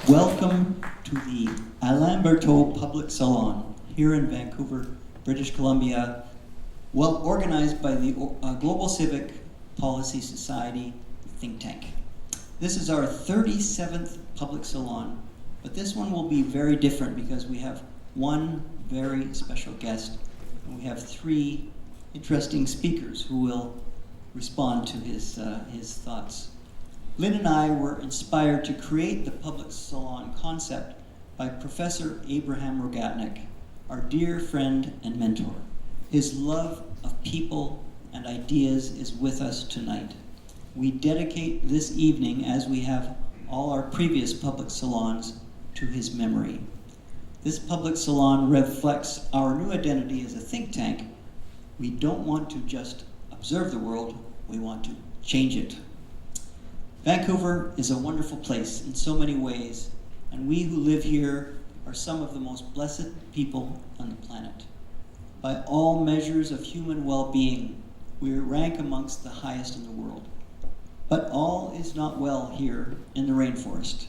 Welcome to the Alain Bertaud Public Salon here in Vancouver, British Columbia, well organized by the Global Civic Policy Society think tank. This is our 37th public salon, but this one will be very different because we have one very special guest and we have three interesting speakers who will respond to his thoughts. Lynn and I were inspired to create the public salon concept by Professor Abraham Rogatnik, our dear friend and mentor. His love of people and ideas is with us tonight. We dedicate this evening, as we have all our previous public salons, to his memory. This public salon reflects our new identity as a think tank. We don't want to just observe the world, we want to change it. Vancouver is a wonderful place in so many ways, and we who live here are some of the most blessed people on the planet. By all measures of human well-being, we rank amongst the highest in the world. But all is not well here in the rainforest.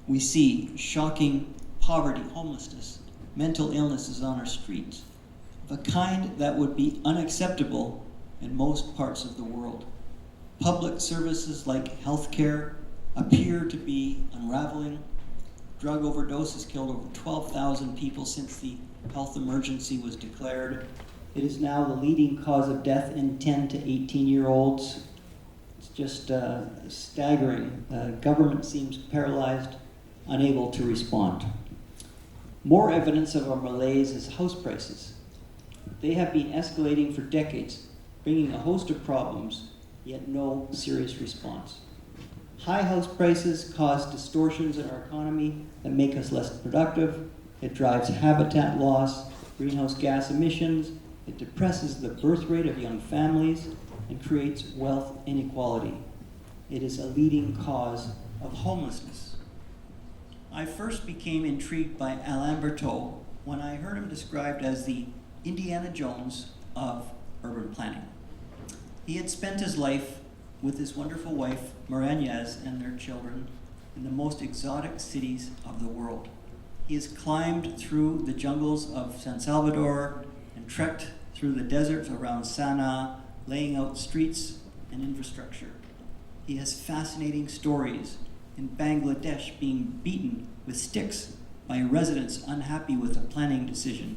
We see shocking poverty, homelessness, mental illnesses on our streets, of a kind that would be unacceptable in most parts of the world. Public services like healthcare appear to be unraveling. Drug overdose has killed over 12,000 people since the health emergency was declared. It is now the leading cause of death in 10 to 18-year-olds. It's just staggering. Government seems paralyzed, unable to respond. More evidence of our malaise is house prices. They have been escalating for decades, bringing a host of problems, yet no serious response. High house prices cause distortions in our economy that make us less productive. It drives habitat loss, greenhouse gas emissions. It depresses the birth rate of young families and creates wealth inequality. It is a leading cause of homelessness. I first became intrigued by Alain Bertaud when I heard him described as the Indiana Jones of urban planning. He had spent his life with his wonderful wife, Marianez, and their children in the most exotic cities of the world. He has climbed through the jungles of San Salvador and trekked through the deserts around Sanaa, laying out streets and infrastructure. He has fascinating stories in Bangladesh being beaten with sticks by residents unhappy with a planning decision,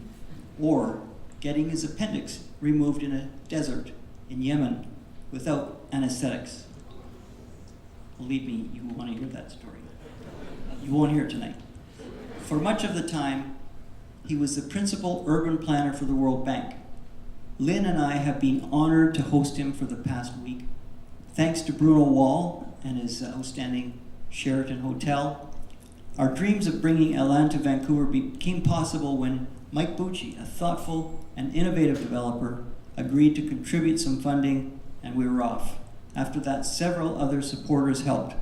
or getting his appendix removed in a desert in Yemen without anesthetics. Believe me, you want to hear that story. You won't hear it tonight. For much of the time, he was the principal urban planner for the World Bank. Lynn and I have been honored to host him for the past week. Thanks to Bruno Wall and his outstanding Sheraton Hotel, our dreams of bringing Alain to Vancouver became possible when Mike Bucci, a thoughtful and innovative developer, agreed to contribute some funding, and we were off. After that, several other supporters helped,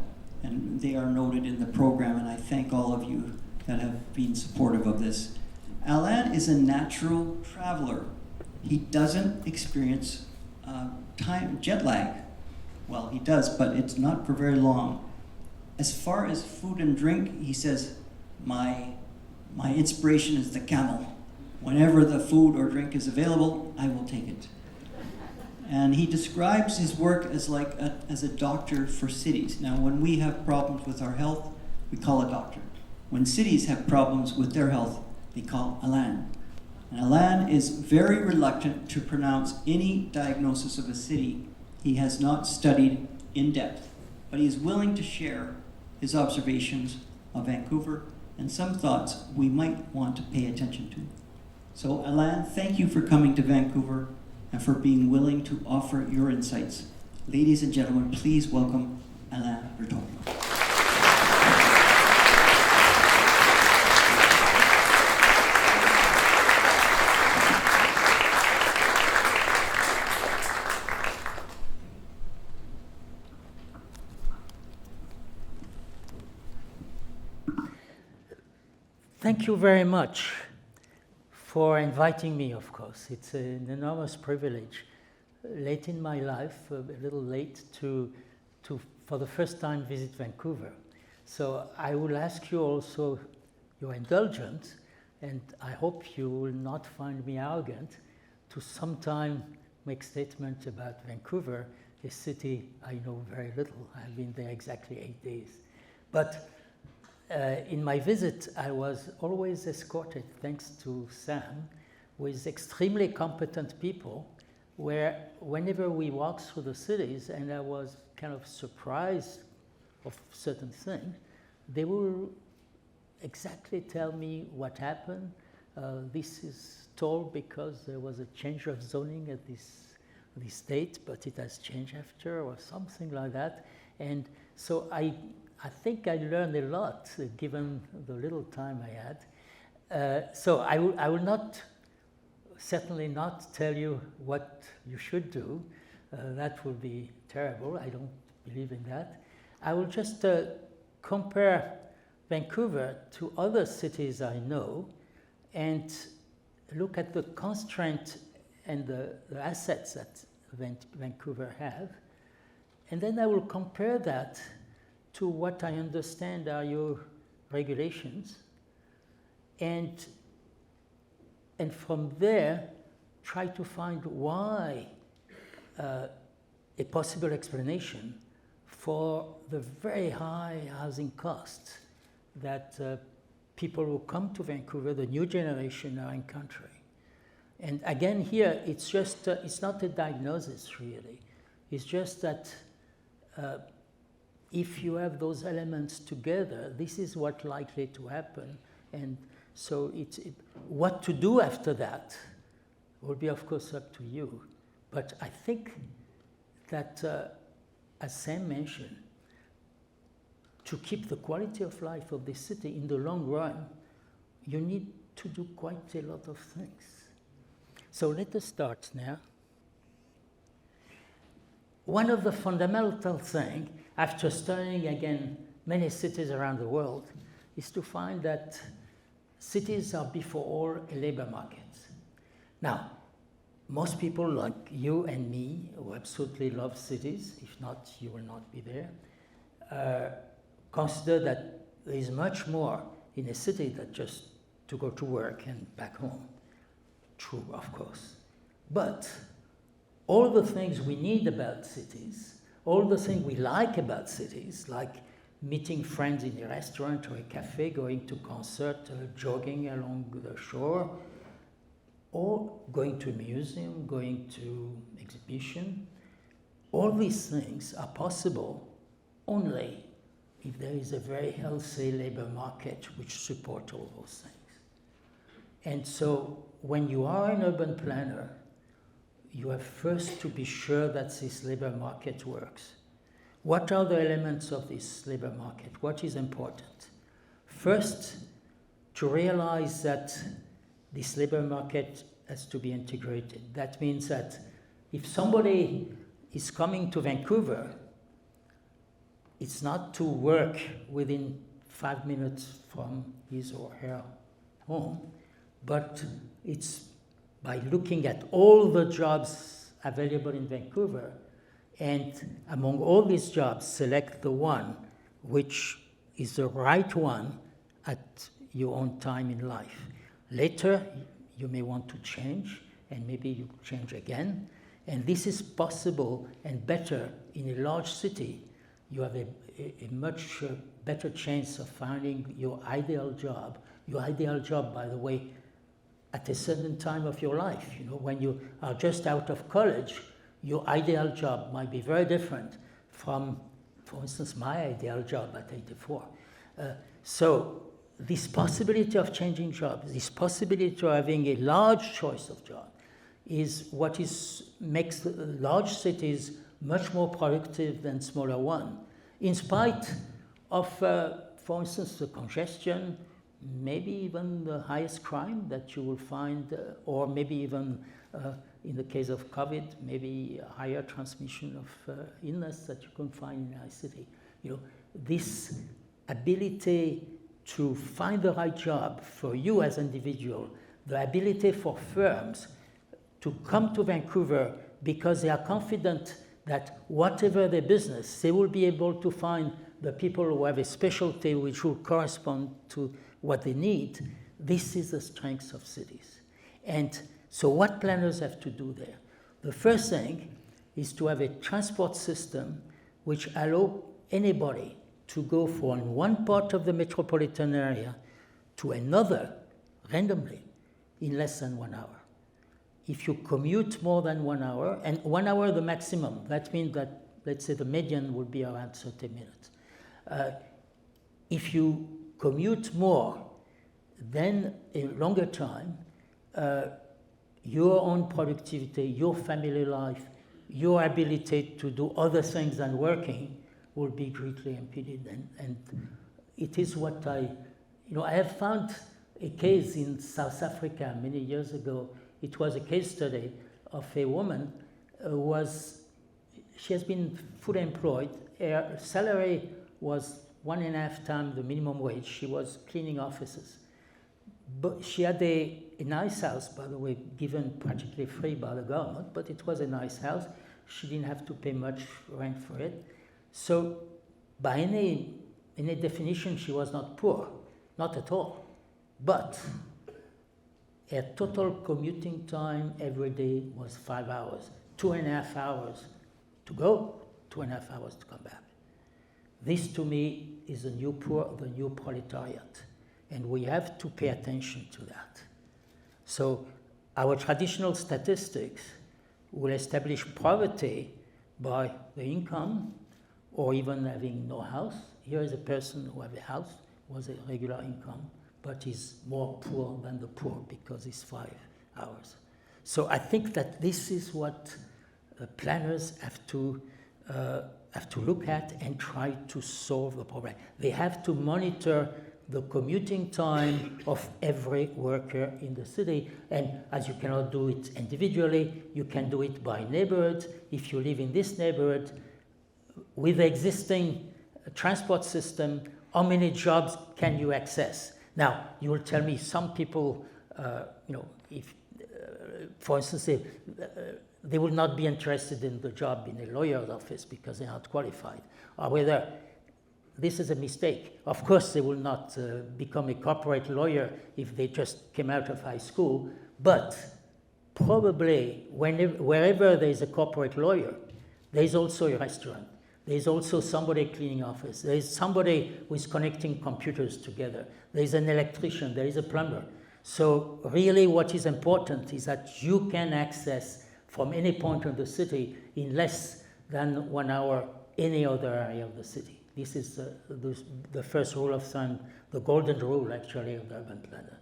and they are noted in the program, and I thank all of you that have been supportive of this. Alain is a natural traveler. He doesn't experience jet lag. Well, he does, but it's not for very long. As far as food and drink, he says, my inspiration is the camel. Whenever the food or drink is available, I will take it. And he describes his work as as a doctor for cities. Now, when we have problems with our health, we call a doctor. When cities have problems with their health, they call Alain. And Alain is very reluctant to pronounce any diagnosis of a city he has not studied in depth, but he is willing to share his observations of Vancouver and some thoughts we might want to pay attention to. So Alain, thank you for coming to Vancouver and for being willing to offer your insights. Ladies and gentlemen, please welcome Alain Bertaud. Thank you very much for inviting me, of course. It's an enormous privilege. Late in my life, a little late, to for the first time visit Vancouver. So I will ask you also your indulgence, and I hope you will not find me arrogant to sometime make statements about Vancouver, a city I know very little. I've been there exactly 8 days. But in my visit, I was always escorted, thanks to Sam, with extremely competent people, where whenever we walked through the cities and I was kind of surprised of certain things, they will exactly tell me what happened. This is told because there was a change of zoning at this date, but it has changed after, or something like that. And so I think I learned a lot, given the little time I had. So I will not, certainly not tell you what you should do. That would be terrible. I don't believe in that. I will just compare Vancouver to other cities I know and look at the constraint and the assets that Vancouver have. And then I will compare that to what I understand are your regulations. And from there, try to find why a possible explanation for the very high housing costs that people who come to Vancouver, the new generation, are encountering. And again, here, it's just, it's not a diagnosis, really. It's just that if you have those elements together, this is what's likely to happen. And so what to do after that will be, of course, up to you. But I think that, as Sam mentioned, to keep the quality of life of the city in the long run, you need to do quite a lot of things. So let us start now. One of the fundamental things, after studying again many cities around the world, is to find that cities are before all a labor market. Now, most people like you and me, who absolutely love cities, if not, you will not be there, consider that there is much more in a city than just to go to work and back home. True, of course. But all the things we need about cities, all the things we like about cities, like meeting friends in a restaurant or a cafe, going to concert, jogging along the shore, or going to a museum, going to exhibition, all these things are possible only if there is a very healthy labor market which supports all those things. And so when you are an urban planner, you have first to be sure that this labor market works. What are the elements of this labor market? What is important? First, to realize that this labor market has to be integrated. That means that if somebody is coming to Vancouver, it's not to work within 5 minutes from his or her home, but it's by looking at all the jobs available in Vancouver, and among all these jobs, select the one which is the right one at your own time in life. Later, you may want to change, and maybe you change again. And this is possible and better in a large city. You have a much better chance of finding your ideal job. Your ideal job, by the way, at a certain time of your life. You know, when you are just out of college, your ideal job might be very different from, for instance, my ideal job at 84. So this possibility of changing jobs, this possibility of having a large choice of jobs, is what makes large cities much more productive than smaller ones, in spite of, for instance, the congestion, maybe even the highest crime that you will find, or maybe even in the case of COVID, maybe a higher transmission of illness that you can find in a city. You know, this ability to find the right job for you as an individual, the ability for firms to come to Vancouver because they are confident that whatever their business, they will be able to find the people who have a specialty which will correspond to what they need, this is the strength of cities. And so what planners have to do there? The first thing is to have a transport system which allows anybody to go from one part of the metropolitan area to another randomly in less than 1 hour. If you commute more than 1 hour, and 1 hour the maximum, that means that, let's say, the median would be around 30 minutes. If you commute more than a longer time, your own productivity, your family life, your ability to do other things than working will be greatly impeded. And it is what I have found a case in South Africa many years ago. It was a case study of a woman who she has been fully employed. Her salary was 1.5 times the minimum wage. She was cleaning offices. But she had a nice house, by the way, given practically free by the government, but it was a nice house. She didn't have to pay much rent for it. So by any definition, she was not poor, not at all. But her total commuting time every day was 5 hours, 2.5 hours to go, 2.5 hours to come back. This to me is the new poor, the new proletariat. And we have to pay attention to that. So our traditional statistics will establish poverty by the income or even having no house. Here is a person who has a house, was a regular income, but is more poor than the poor because it's 5 hours. So I think that this is what planners have to look at and try to solve the problem. They have to monitor the commuting time of every worker in the city. And as you cannot do it individually, you can do it by neighborhood. If you live in this neighborhood, with the existing transport system, how many jobs can you access? Now, you will tell me some people, for instance, they will not be interested in the job in a lawyer's office because they're not qualified, or whether this is a mistake. Of course, they will not become a corporate lawyer if they just came out of high school, but probably wherever there is a corporate lawyer, there is also a restaurant. There is also somebody cleaning office. There is somebody who is connecting computers together. There is an electrician. There is a plumber. So really what is important is that you can access from any point of the city in less than 1 hour any other area of the city. This is the first rule of thumb, the golden rule, actually, of the urban planner.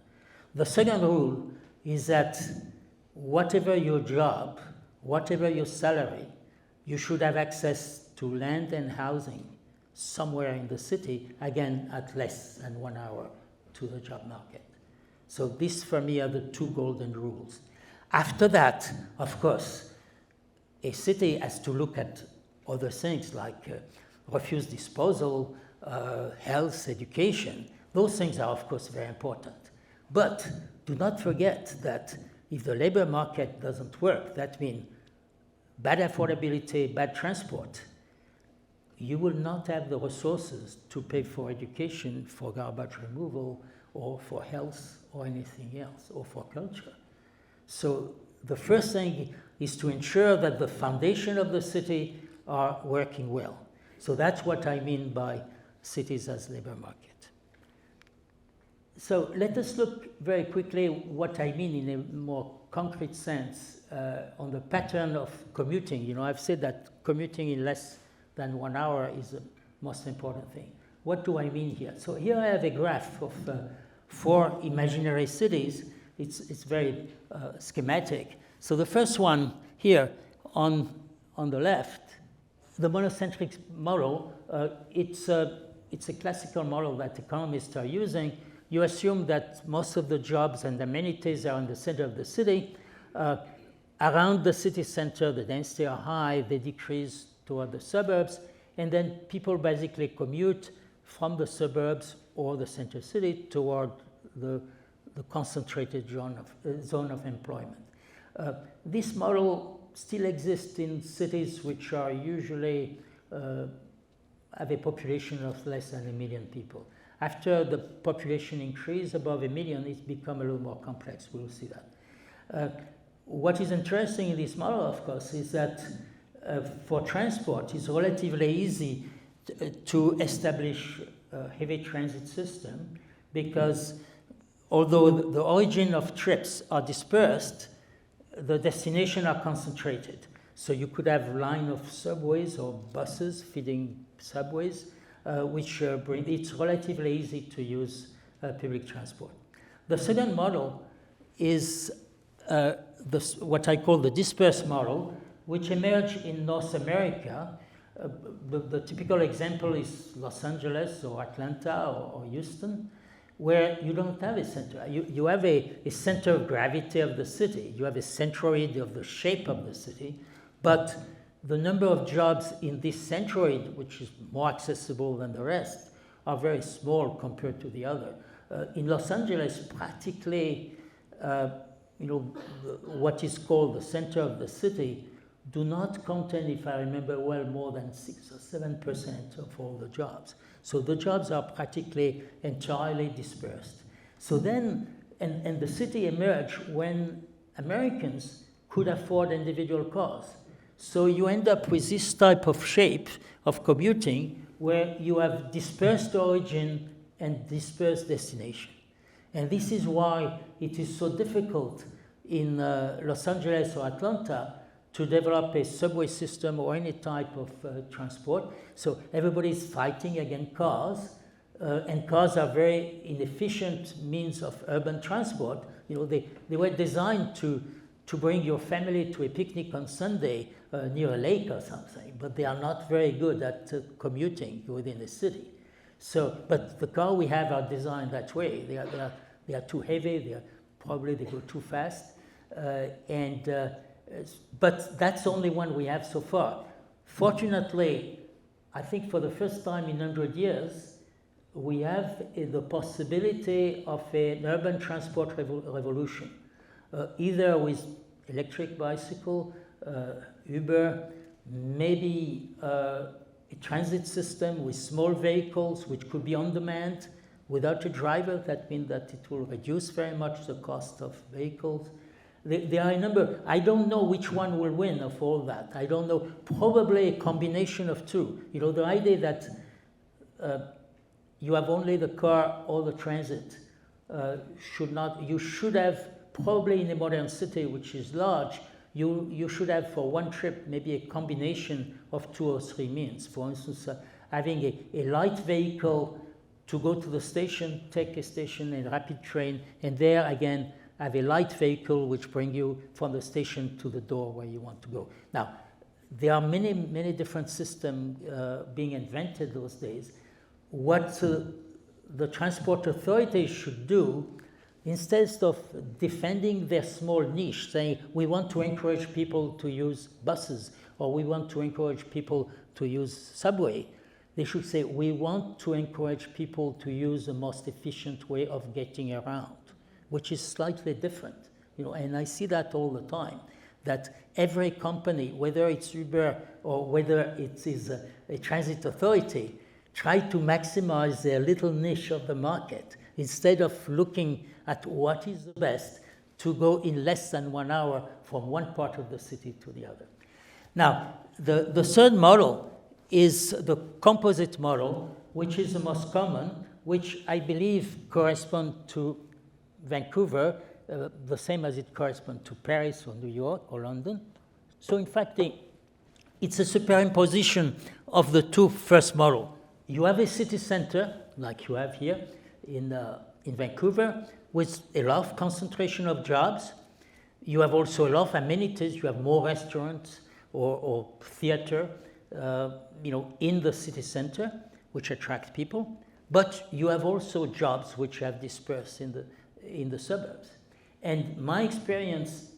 The second rule is that whatever your job, whatever your salary, you should have access to land and housing somewhere in the city, again, at less than 1 hour to the job market. So these, for me, are the two golden rules. After that, of course, a city has to look at other things like refuse disposal, health, education. Those things are, of course, very important. But do not forget that if the labor market doesn't work, that means bad affordability, bad transport, you will not have the resources to pay for education, for garbage removal, or for health, or anything else, or for culture. So the first thing is to ensure that the foundation of the city are working well. So that's what I mean by cities as labor market. So let us look very quickly what I mean in a more concrete sense on the pattern of commuting. I've said that commuting in less than 1 hour is the most important thing. What do I mean here? So here I have a graph of 4 imaginary cities. It's very schematic. So the first one here on the left, the monocentric model, it's a classical model that economists are using. You assume that most of the jobs and amenities are in the center of the city. Around the city center, the density are high, they decrease toward the suburbs, and then people basically commute from the suburbs or the center city toward the concentrated zone of employment. This model still exists in cities which are usually have a population of less than 1 million people. After the population increase above 1 million, it's become a little more complex. We'll see that. What is interesting in this model, of course, is that for transport, it's relatively easy to establish a heavy transit system, because although the origin of trips are dispersed, the destinations are concentrated. So you could have a line of subways or buses feeding subways, which bring it's relatively easy to use public transport. The second model is what I call the dispersed model, which emerged in North America. The typical example is Los Angeles or Atlanta or Houston, where you don't have a center. You have a center of gravity of the city. You have a centroid of the shape of the city, but the number of jobs in this centroid, which is more accessible than the rest, are very small compared to the other. In Los Angeles, practically, what is called the center of the city do not contain, if I remember well, more than 6 or 7% of all the jobs. So the jobs are practically entirely dispersed. So then, and the city emerged when Americans could afford individual cars. So you end up with this type of shape of commuting where you have dispersed origin and dispersed destination. And this is why it is so difficult in Los Angeles or Atlanta to develop a subway system or any type of transport. So everybody's fighting against cars, and cars are very inefficient means of urban transport. They were designed to bring your family to a picnic on Sunday near a lake or something, but they are not very good at commuting within the city. So, but the car we have are designed that way. They are too heavy. They go too fast, but that's the only one we have so far. Fortunately, I think for the first time in 100 years, we have the possibility of an urban transport revolution, either with electric bicycle, Uber, maybe a transit system with small vehicles which could be on demand without a driver. That means that it will reduce very much the cost of vehicles. There are a number. I don't know which one will win of all that. I don't know. Probably a combination of two. The idea that you have only the car or the transit should not. You should have, probably in a modern city which is large, you should have for one trip maybe a combination of 2 or 3 means. For instance, having a light vehicle to go to the station, take a station, a rapid train, and there again have a light vehicle which brings you from the station to the door where you want to go. Now, there are many, many different systems being invented those days. What the transport authorities should do, instead of defending their small niche, saying we want to encourage people to use buses or we want to encourage people to use subway, they should say we want to encourage people to use the most efficient way of getting around, which is slightly different. And I see that all the time, that every company, whether it's Uber or whether it is a transit authority, try to maximize their little niche of the market instead of looking at what is the best to go in less than 1 hour from one part of the city to the other. Now, the third model is the composite model, which is the most common, which I believe corresponds to Vancouver, the same as it corresponds to Paris or New York or London. So in fact, it's a superimposition of the two first models. You have a city center, like you have here in Vancouver, with a lot of concentration of jobs. You have also a lot of amenities. You have more restaurants or theater, in the city center, which attract people. But you have also jobs which have dispersed in the suburbs. And my experience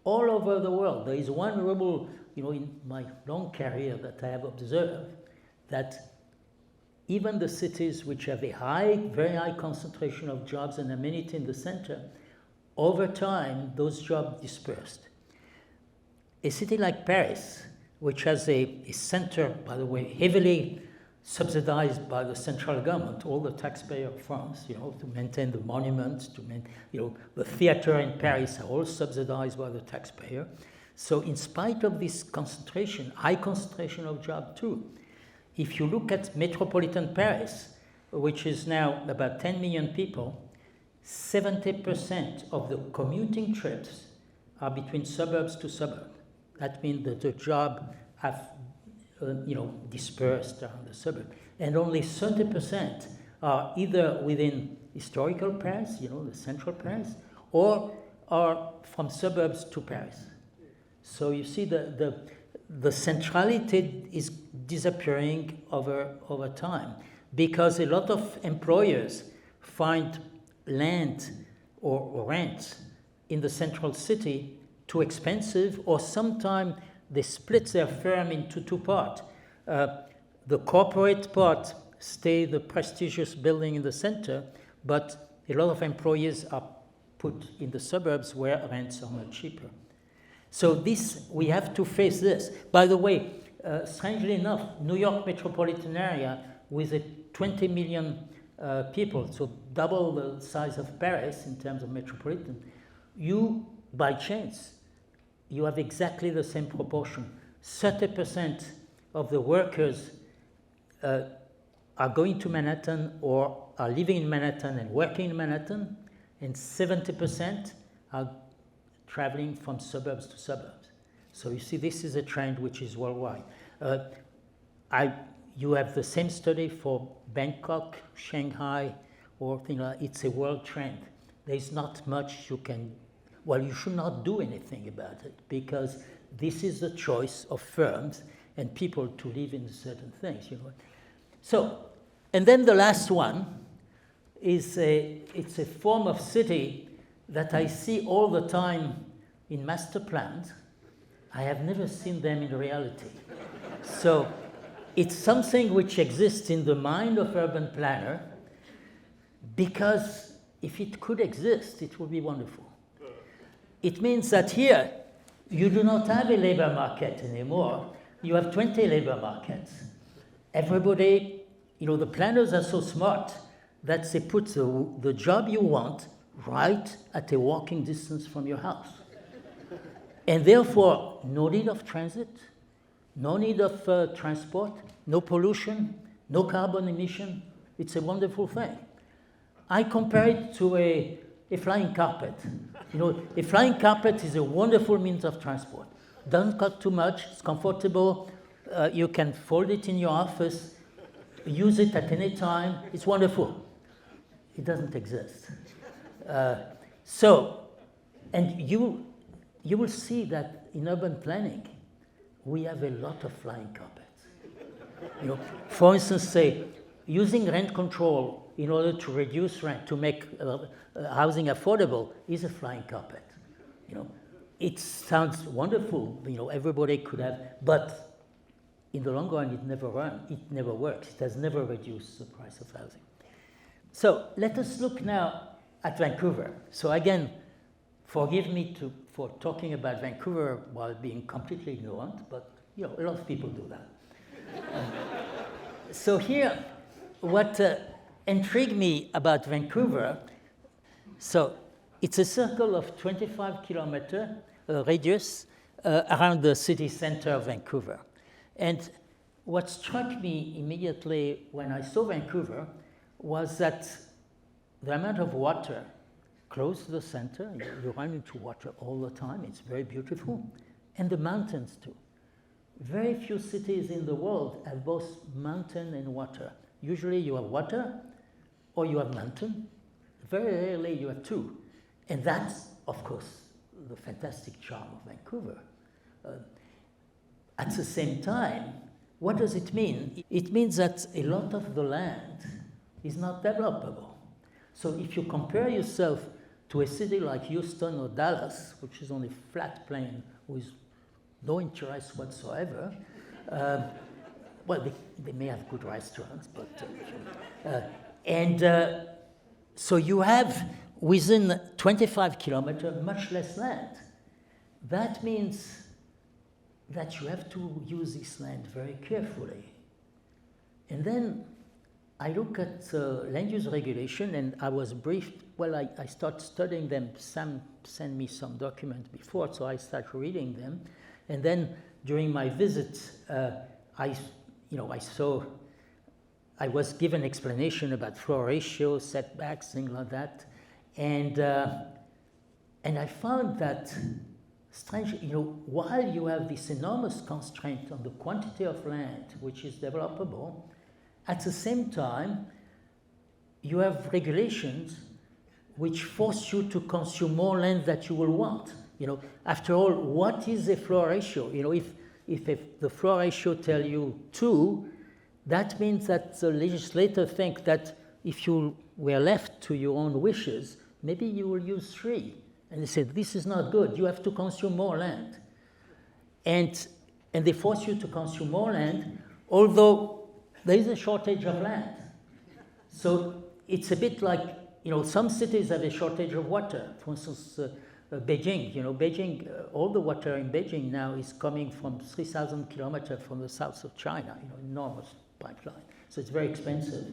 all over the world, there is one rule, in my long career that I have observed, that even the cities which have a very high concentration of jobs and amenity in the center, over time, those jobs dispersed. A city like Paris, which has a center, by the way, heavily subsidized by the central government, all the taxpayer of France, to maintain the monuments, the theater in Paris are all subsidized by the taxpayer. So in spite of this concentration, high concentration of jobs too, if you look at metropolitan Paris, which is now about 10 million people, 70% of the commuting trips are between suburbs to suburb. That means that the job have dispersed around the suburb. And only 30% are either within historical Paris, the central Paris, or are from suburbs to Paris. So you see the centrality is disappearing over time because a lot of employers find land or rent in the central city too expensive, or sometimes they split their firm into two parts. The corporate part stay the prestigious building in the center, but a lot of employees are put in the suburbs where rents are much cheaper. So we have to face this. By the way, strangely enough, New York metropolitan area with a 20 million people, so double the size of Paris in terms of metropolitan, by chance, you have exactly the same proportion. 30% of the workers are going to Manhattan or are living in Manhattan and working in Manhattan, and 70% are traveling from suburbs to suburbs. So you see, this is a trend which is worldwide. You have the same study for Bangkok, Shanghai, or things like that. It's a world trend. There's not much you should not do anything about it, because this is the choice of firms and people to live in certain things, So, and then the last one is it's a form of city that I see all the time in master plans. I have never seen them in reality. So it's something which exists in the mind of urban planner, because if it could exist, it would be wonderful. It means that here, you do not have a labor market anymore. You have 20 labor markets. Everybody, the planners are so smart that they put the job you want right at a walking distance from your house. And therefore, no need of transit, no need of transport, no pollution, no carbon emission. It's a wonderful thing. I compare it to a flying carpet. A flying carpet is a wonderful means of transport. Doesn't cost too much, it's comfortable, you can fold it in your office, use it at any time, it's wonderful. It doesn't exist. And you will see that in urban planning, we have a lot of flying carpets. For instance, say, using rent control in order to reduce rent, to make housing affordable, is a flying carpet. It sounds wonderful. Everybody could have, but in the long run, it never works. It has never reduced the price of housing. So let us look now at Vancouver. So again, forgive me for talking about Vancouver while being completely ignorant, but a lot of people do that. So here, what intrigued me about Vancouver, so it's a circle of 25-kilometer radius around the city center of Vancouver. And what struck me immediately when I saw Vancouver was that the amount of water close to the center, you run into water all the time, it's very beautiful, and the mountains too. Very few cities in the world have both mountain and water. Usually you have water or you have mountain. Very rarely you have two. And that's, of course, the fantastic charm of Vancouver. At the same time, what does it mean? It means that a lot of the land is not developable. So if you compare yourself to a city like Houston or Dallas, which is on a flat plain with no interest whatsoever, they may have good restaurants, but so you have within 25 kilometers much less land. That means that you have to use this land very carefully. And then I look at land use regulation, and I was briefed. Well, I start studying them. Sam sent me some documents before, so I start reading them. And then during my visit, I was given explanation about floor ratio, setbacks, things like that, and I found that strange. While you have this enormous constraint on the quantity of land which is developable, at the same time, you have regulations which force you to consume more land that you will want. After all, what is a floor ratio? If the floor ratio tell you 2, that means that the legislator think that if you were left to your own wishes, maybe you will use 3. And they said, this is not good. You have to consume more land. And they force you to consume more land, although there is a shortage of land. So it's a bit like, some cities have a shortage of water. For instance, Beijing, all the water in Beijing now is coming from 3,000 kilometers from the south of China, enormous pipeline. So it's very expensive.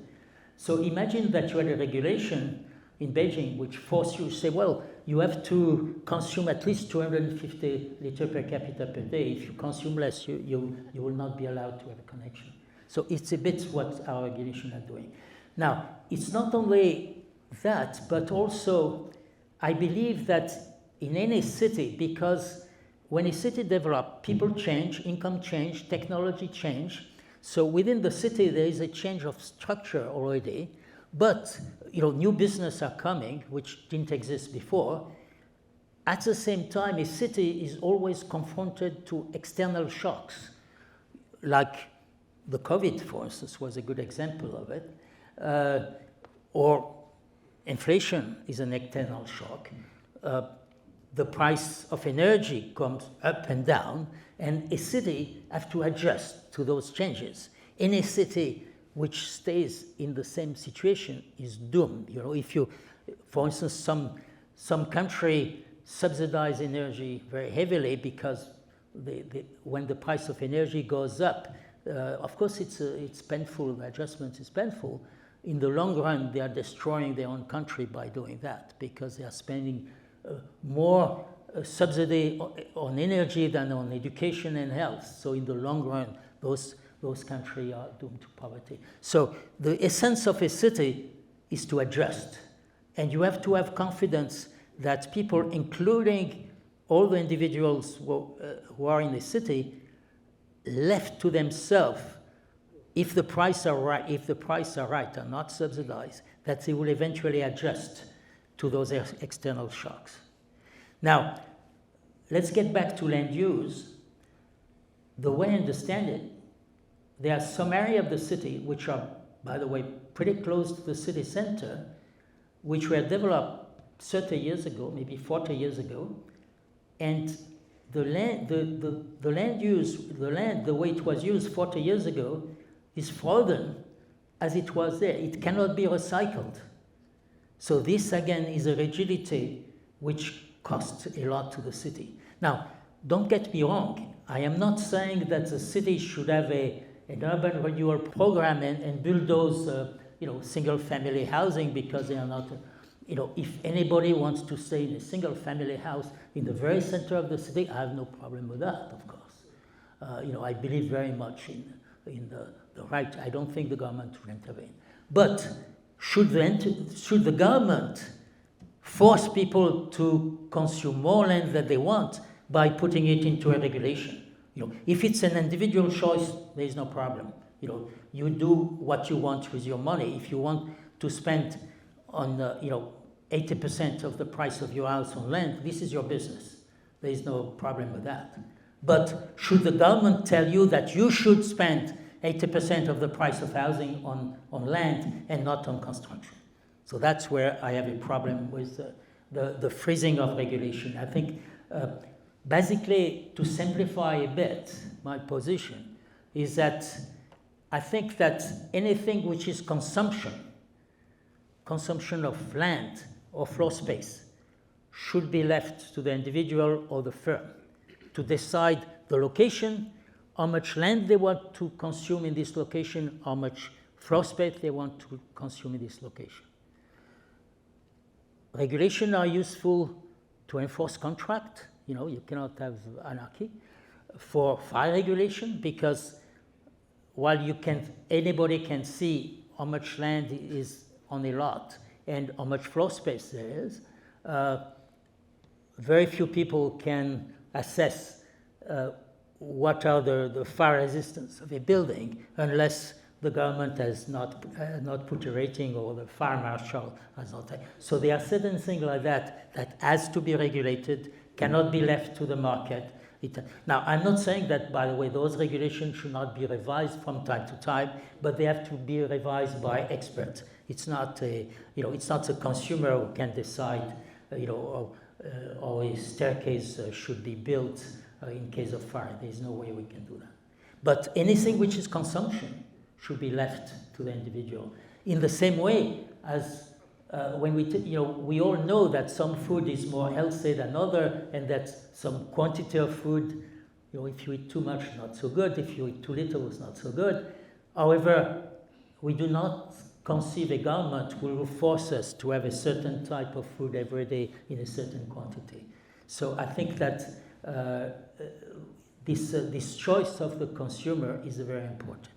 So imagine that you had a regulation in Beijing which forced you to say, well, you have to consume at least 250 liters per capita per day. If you consume less, you will not be allowed to have a connection. So it's a bit what our regulations are doing. Now, it's not only that, but also I believe that in any city, because when a city develops, people change, income change, technology change. So within the city, there is a change of structure already. But new business are coming, which didn't exist before. At the same time, a city is always confronted to external shocks, like the COVID, for instance, was a good example of it, or inflation is an external shock. The price of energy comes up and down, and a city has to adjust to those changes. Any city which stays in the same situation is doomed. If you, for instance, some country subsidize energy very heavily because when the price of energy goes up, of course it's painful. The adjustment is painful. In the long run, they are destroying their own country by doing that because they are spending more subsidy on energy than on education and health. So in the long run, those countries are doomed to poverty. So the essence of a city is to adjust. And you have to have confidence that people, including all the individuals who are in the city, left to themselves, if the prices are right, are not subsidized, that they will eventually adjust to those external shocks. Now, let's get back to land use. The way I understand it, there are some areas of the city which are, by the way, pretty close to the city center, which were developed 30 years ago, maybe 40 years ago, and the land, the way it was used 40 years ago, is frozen as it was there. It cannot be recycled. So this, again, is a rigidity which costs a lot to the city. Now, don't get me wrong. I am not saying that the city should have an urban renewal program and bulldoze, single-family housing because they are not, if anybody wants to stay in a single-family house in the very center of the city, I have no problem with that, of course. I believe very much in the right. I don't think the government will intervene. But should the government force people to consume more land than they want by putting it into a regulation? If it's an individual choice, there is no problem. You do what you want with your money. If you want to spend on 80% of the price of your house on land, this is your business. There is no problem with that. But should the government tell you that you should spend 80% of the price of housing on land and not on construction? So that's where I have a problem with the freezing of regulation. I think basically, to simplify a bit my position, is that I think that anything which is consumption of land or floor space, should be left to the individual or the firm to decide the location how much land they want to consume in this location, how much floor space they want to consume in this location. Regulations are useful to enforce contract. You know, you cannot have anarchy. For fire regulation, because while anybody can see how much land is on a lot and how much floor space there is, very few people can assess what are the fire resistance of a building unless the government has not put a rating or the fire marshal has not. So there are certain things like that has to be regulated, cannot be left to the market. Now, I'm not saying that, by the way, those regulations should not be revised from time to time, but they have to be revised by experts. It's not it's not the consumer who can decide, how a staircase should be built in case of fire. There's no way we can do that. But anything which is consumption should be left to the individual. In the same way as when we all know that some food is more healthy than other, and that some quantity of food, if you eat too much, not so good. If you eat too little, it's not so good. However, we do not conceive a government who will force us to have a certain type of food every day in a certain quantity. So I think that this choice of the consumer is very important.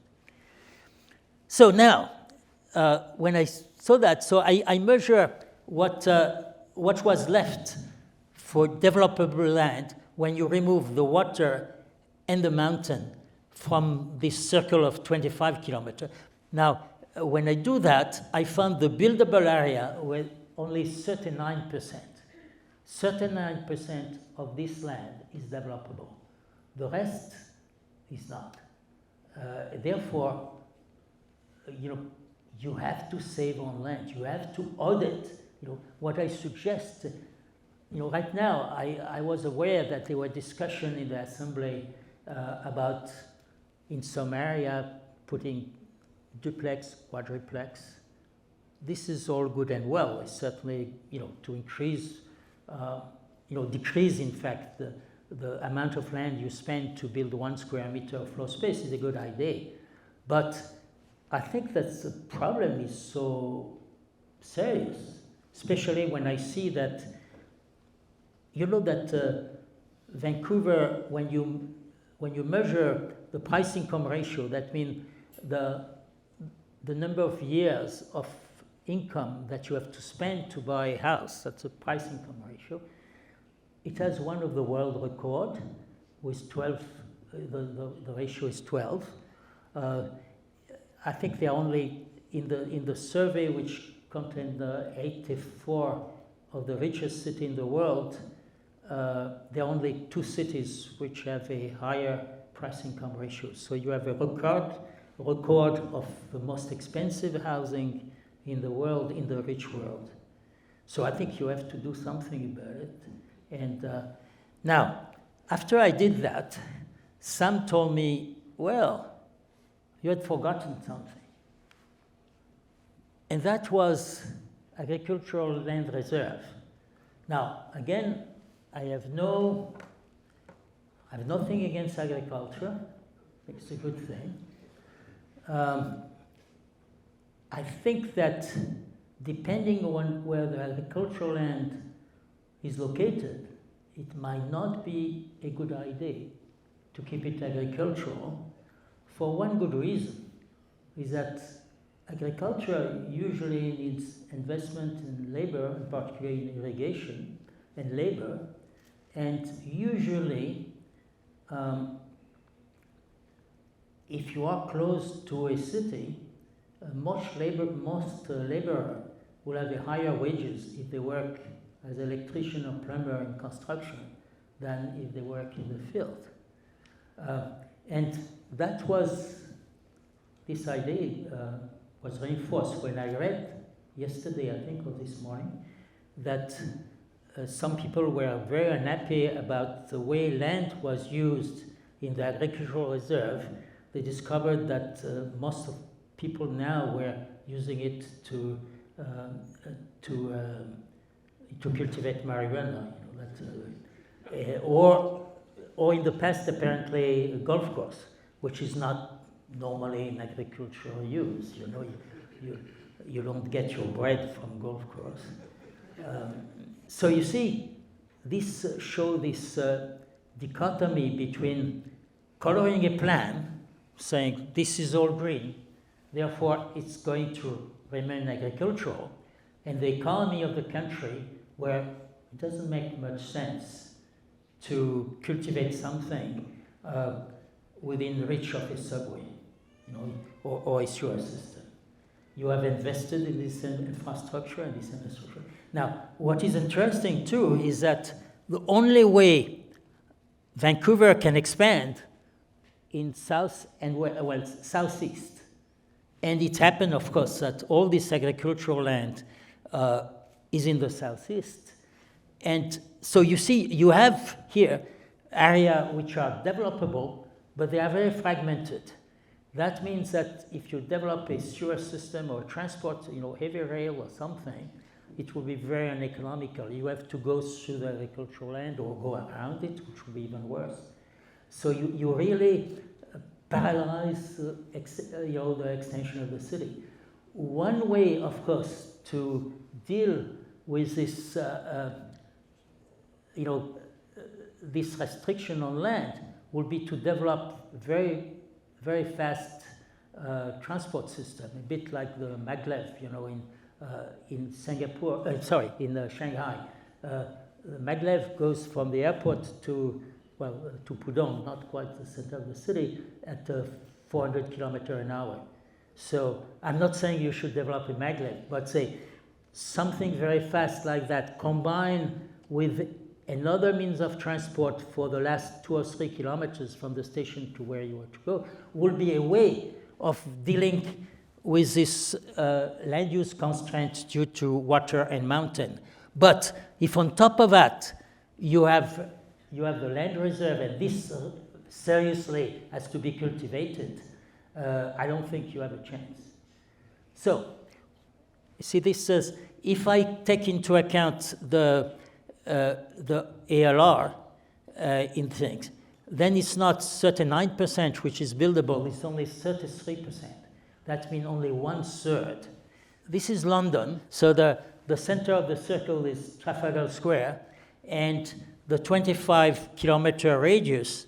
So now, when I saw that, I measure what was left for developable land when you remove the water and the mountain from this circle of 25 kilometers. Now, when I do that, I found the buildable area with only 39%. 39% of this land is developable. The rest is not. Therefore, you have to save on land. You have to audit. What I suggest. Right now, I was aware that there were discussions in the assembly about, in some area, putting duplex, quadruplex. This is all good and well. It's certainly, to increase, decrease, in fact, the amount of land you spend to build 1 square meter of floor space is a good idea. But I think that the problem is so serious, especially when I see that, Vancouver, when you measure the price-income ratio, that means the number of years of income that you have to spend to buy a house, that's a price-income ratio, it has one of the world record with 12, the ratio is 12. I think they're only, in the survey which contained the 84 of the richest city in the world, there are only 2 cities which have a higher price-income ratio. So you have a record of the most expensive housing in the world, in the rich world. So I think you have to do something about it. And now, after I did that, Sam told me, well, you had forgotten something. And that was agricultural land reserve. Now, again, I have nothing against agriculture. It's a good thing. I think that depending on where the agricultural land is located, it might not be a good idea to keep it agricultural for one good reason, is that agriculture usually needs investment in labor, particularly in irrigation and labor, and usually if you are close to a city, most laborers will have a higher wages if they work as electrician or plumber in construction than if they work in the field. And that was, this idea was reinforced when I read yesterday, I think, or this morning, that some people were very unhappy about the way land was used in the agricultural reserve. They discovered that most of people now were using it to cultivate marijuana, or in the past apparently a golf course. which is not normally in agricultural use. You know, you don't get your bread from golf course. So you see, this shows this dichotomy between coloring a plan, saying this is all green, therefore it's going to remain agricultural, and the economy of the country where it doesn't make much sense to cultivate something within reach of a subway, you know, or a sewer system. You have invested in this infrastructure and this infrastructure. Now, what is interesting too is that the only way Vancouver can expand in south and southeast, and it happened, of course, that all this agricultural land is in the southeast. And so you see, you have here areas which are developable, but they are very fragmented. That means that if you develop a sewer system or transport, you know, heavy rail or something, it will be very uneconomical. You have to go through the agricultural land or go around it, which will be even worse. So you really paralyze the extension of the city. One way, of course, to deal with this, this restriction on land would be to develop very, very fast transport system, a bit like the maglev, you know, in Singapore. In Shanghai. The maglev goes from the airport to Pudong, not quite the center of the city, at 400 kilometers an hour. So I'm not saying you should develop a maglev, but say something very fast like that, combined with another means of transport for the last 2 or 3 kilometers from the station to where you want to go, will be a way of dealing with this land use constraint due to water and mountain. But if on top of that you have the land reserve, and this seriously has to be cultivated, I don't think you have a chance. So, see, this says, if I take into account the ALR in things, then it's not 39%, which is buildable, it's only 33%. That means only 1/3. This is London, so the center of the circle is Trafalgar Square, and the 25-kilometer radius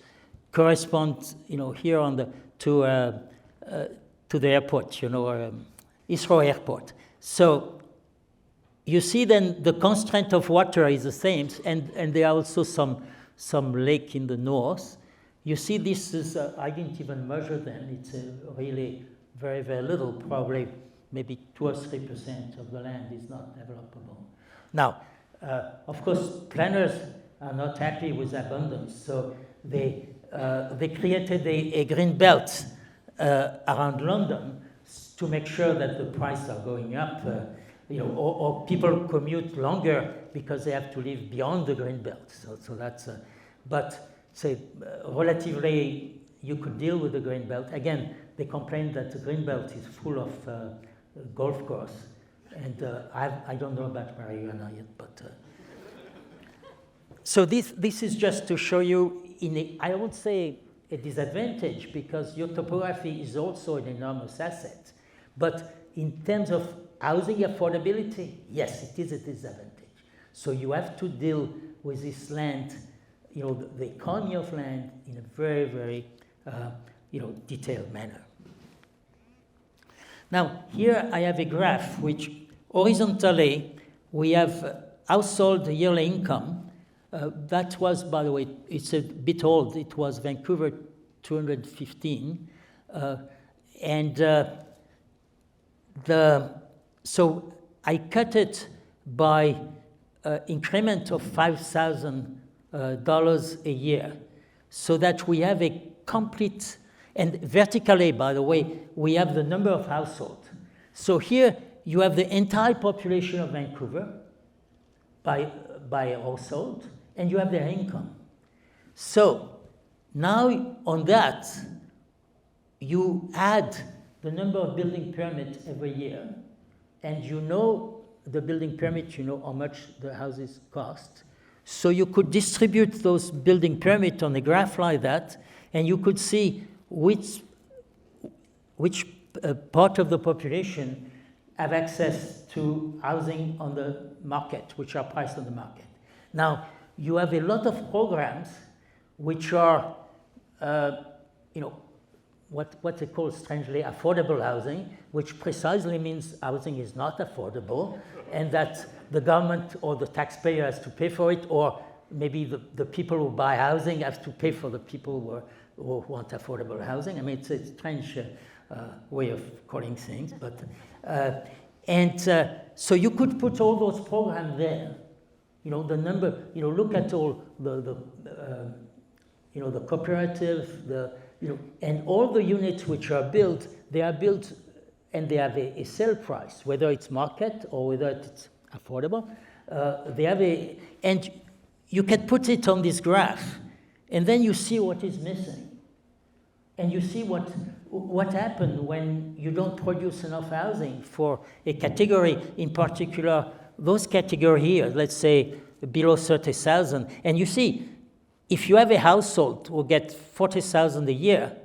corresponds, you know, here on the to the airport, you know, Heathrow Airport. So you see, then the constraint of water is the same, and there are also some lake in the north. You see, this is I didn't even measure them. It's really very, very little, probably maybe 2 or 3% of the land is not developable. Now, of course, planners are not happy with abundance, so they created a green belt around London to make sure that the prices are going up, or people commute longer because they have to live beyond the green belt. So that's, but say relatively, you could deal with the green belt. Again, they complain that the green belt is full of golf course, and I don't know about marijuana yet, but. So this is just to show you, I would say, a disadvantage, because your topography is also an enormous asset. But in terms of housing affordability, yes, it is a disadvantage. So you have to deal with this land, the economy of land in a very, very, detailed manner. Now, here I have a graph which horizontally we have household yearly income. That was, by the way, it's a bit old. It was Vancouver 215. So I cut it by increment of $5,000 a year, so that we have a complete, and vertically, by the way, we have the number of households. So here you have the entire population of Vancouver by household, and you have their income. So now on that, you add the number of building permits every year, and you know the building permit, you know how much the houses cost. So you could distribute those building permits on a graph like that, and you could see which part of the population have access to housing on the market, which are priced on the market. Now, you have a lot of programs which are, what they call strangely affordable housing, which precisely means housing is not affordable, and that the government or the taxpayer has to pay for it, or maybe the people who buy housing have to pay for the people who want affordable housing. I mean, it's a strange way of calling things, but so you could put all those programs there. The number. Look at all the cooperative, and all the units which are built. They are built, and they have a sale price, whether it's market or whether it's affordable. They have and you can put it on this graph, and then you see what is missing. And you see what happened when you don't produce enough housing for a category, in particular, those categories here, let's say below 30,000. And you see, if you have a household who gets 40,000 a year,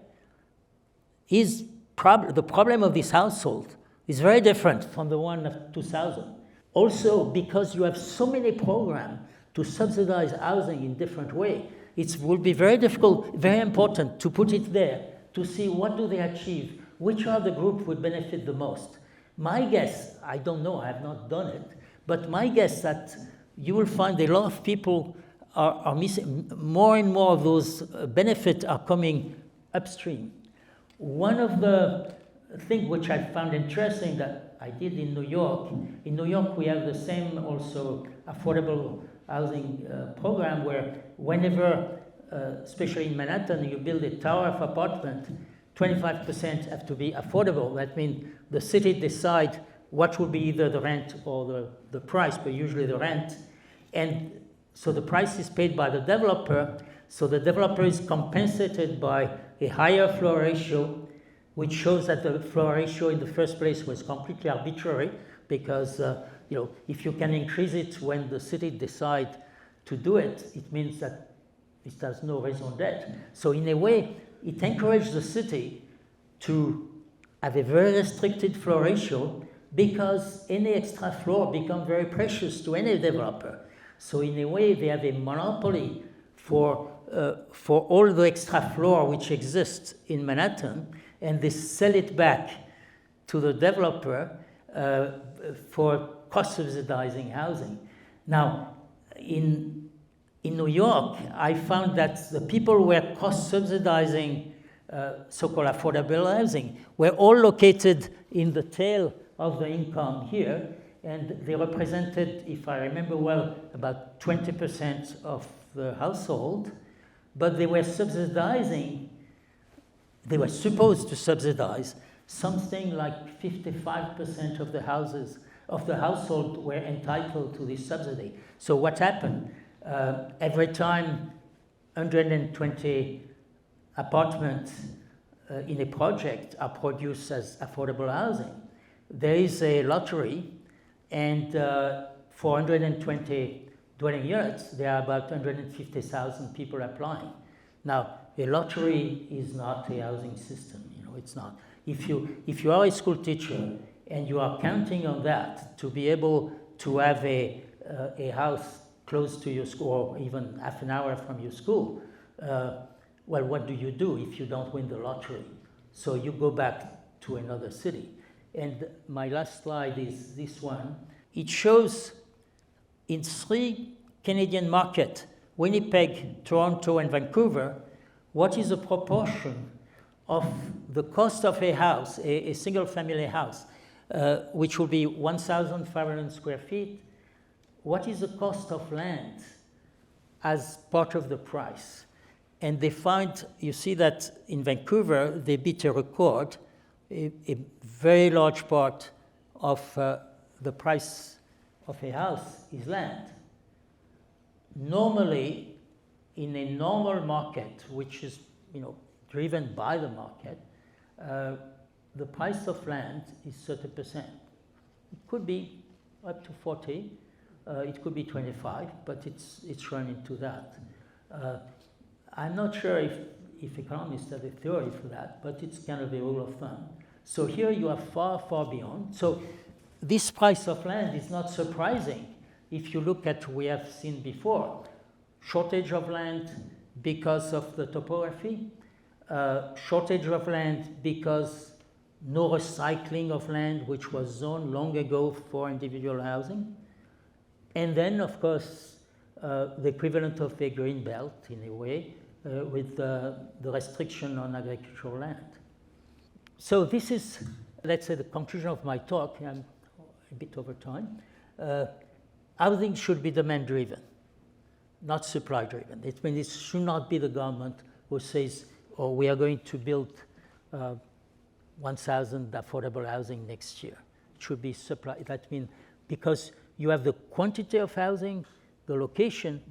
the problem of this household is very different from the one of 2,000. Also, because you have so many programs to subsidize housing in different ways, it will be very difficult, very important to put it there, to see what do they achieve, which are the groups would benefit the most. My guess, I don't know, I have not done it, but my guess that you will find a lot of people are missing, more and more of those benefits are coming upstream. One of the things which I found interesting that I did in New York we have the same also affordable housing program where whenever, especially in Manhattan, you build a tower of apartment, 25% have to be affordable. That means the city decides what will be either the rent or the price, but usually the rent. And so the price is paid by the developer, so the developer is compensated by a higher floor ratio, which shows that the floor ratio in the first place was completely arbitrary, because if you can increase it when the city decides to do it, it means that it has no raison d'etre. So in a way, it encouraged the city to have a very restricted floor ratio, because any extra floor becomes very precious to any developer. So in a way, they have a monopoly for all the extra floor which exists in Manhattan, and they sell it back to the developer for cost-subsidizing housing. Now, in New York, I found that the people who were cost-subsidizing so-called affordable housing were all located in the tail of the income here, and they represented, if I remember well, about 20% of the household, but they were subsidizing, they were supposed to subsidize something like 55% of the houses, of the household were entitled to this subsidy. So what happened? Every time 120 apartments in a project are produced as affordable housing, there is a lottery, and for 120 dwelling units, there are about 150,000 people applying. Now, a lottery is not a housing system, it's not. If you are a school teacher and you are counting on that to be able to have a house close to your school, or even half an hour from your school, well, what do you do if you don't win the lottery? So you go back to another city. And my last slide is this one. It shows in 3 Canadian markets, Winnipeg, Toronto, and Vancouver, what is the proportion of the cost of a house, a single-family house, which will be 1,500 square feet. What is the cost of land as part of the price? And they find, you see that in Vancouver, they beat a record. A very large part of the price of a house is land. Normally, in a normal market, which is driven by the market, the price of land is 30%. It could be up to 40, it could be 25, but it's run into that. I'm not sure if economists have a theory for that, but it's kind of a rule of thumb. So here you are far, far beyond. So this price of land is not surprising if you look at what we have seen before. Shortage of land because of the topography, shortage of land because no recycling of land, which was zoned long ago for individual housing. And then, of course, the equivalent of a green belt, in a way, with the restriction on agricultural land. So this is, let's say, the conclusion of my talk. I'm a bit over time. Housing should be demand-driven, not supply-driven. It means it should not be the government who says, oh, we are going to build 1,000 affordable housing next year. It should be supply. That means because you have the quantity of housing, the location,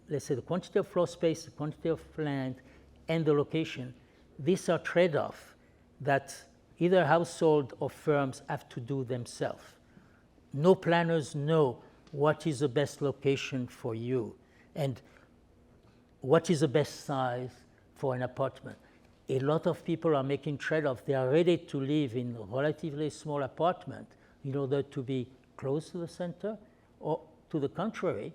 let's say the quantity of floor space, the quantity of land, and the location. These are trade-offs that either household or firms have to do themselves. No planners know what is the best location for you and what is the best size for an apartment. A lot of people are making trade-offs. They are ready to live in a relatively small apartment in order to be close to the center, or to the contrary,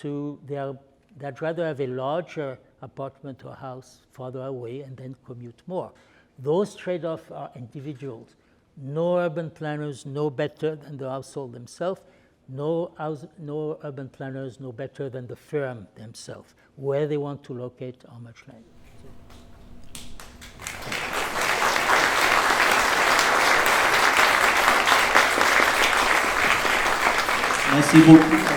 they'd rather have a larger apartment or house farther away and then commute more. Those trade-offs are individuals. No urban planners know better than the household themselves. No urban planners know better than the firm themselves, where they want to locate how much land. Merci beaucoup,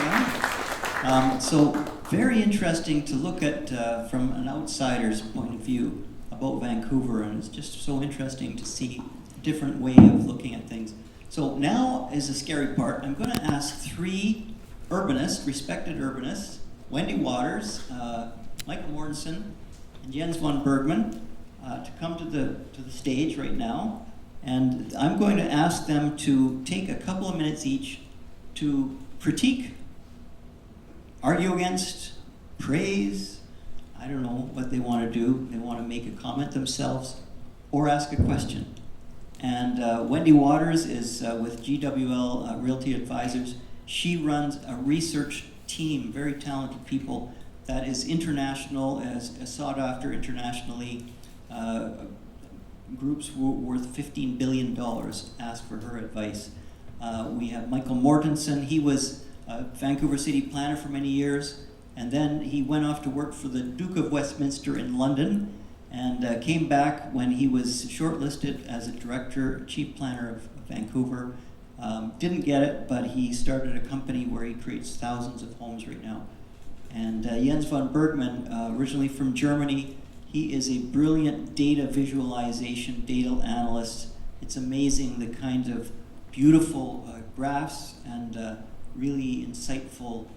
Alain. So very interesting to look at from an outsider's point of view about Vancouver, and it's just so interesting to see a different way of looking at things. So now is the scary part. I'm going to ask three urbanists, respected urbanists, Wendy Waters, Michael Mortensen, and Jens von Bergmann, to come to the stage right now. And I'm going to ask them to take a couple of minutes each to critique, argue against, praise, I don't know what they want to do. They want to make a comment themselves or ask a question. And Wendy Waters is with GWL Realty Advisors. She runs a research team, very talented people, that is international, as sought after internationally. Groups worth $15 billion ask for her advice. We have Michael Mortensen. He was a Vancouver city planner for many years, and then he went off to work for the Duke of Westminster in London, and came back when he was shortlisted as a director, chief planner of Vancouver. Didn't get it, but he started a company where he creates thousands of homes right now. And Jens von Bergmann, originally from Germany, he is a brilliant data visualization, data analyst. It's amazing the kind of beautiful graphs and really insightful,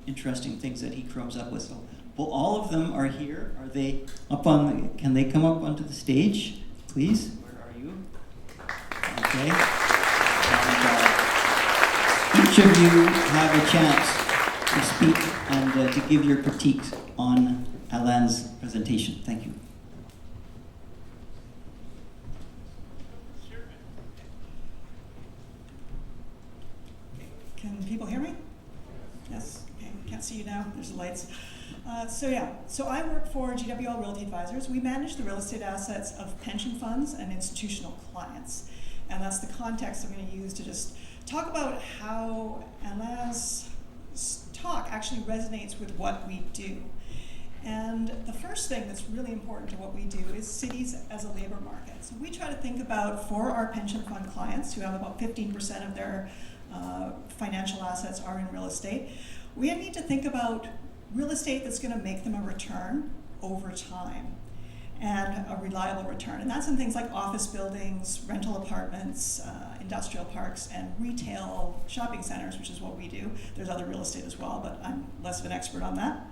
interesting things that he comes up with. So, well, all of them are here. Are they up on? Can they come up onto the stage, please? Where are you? Okay. And, each of you have a chance to speak and to give your critiques on Alain's presentation. Thank you. Can people hear me? Yes. Okay. Can't see you now. There's the lights. So I work for GWL Realty Advisors. We manage the real estate assets of pension funds and institutional clients. And that's the context I'm going to use to just talk about how Alain's talk actually resonates with what we do. And the first thing that's really important to what we do is cities as a labor market. So we try to think about, for our pension fund clients who have about 15% of their financial assets are in real estate, we need to think about real estate that's going to make them a return over time, and a reliable return. And that's in things like office buildings, rental apartments, industrial parks, and retail shopping centers, which is what we do. There's other real estate as well, but I'm less of an expert on that.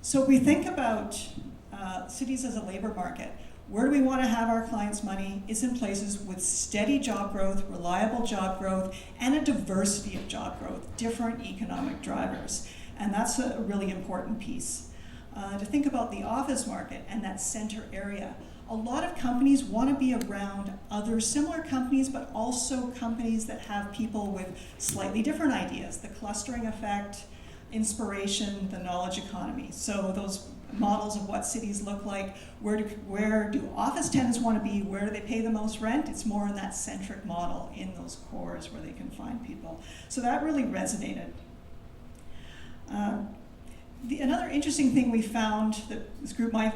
So if we think about cities as a labor market, where do we want to have our clients' money? It's in places with steady job growth, reliable job growth, and a diversity of job growth, different economic drivers. And that's a really important piece. to think about the office market and that center area. A lot of companies want to be around other similar companies, but also companies that have people with slightly different ideas, the clustering effect, inspiration, the knowledge economy. So those models of what cities look like, where do office tenants want to be, where do they pay the most rent? It's more in that centric model in those cores where they can find people. So that really resonated. Another interesting thing we found that this group might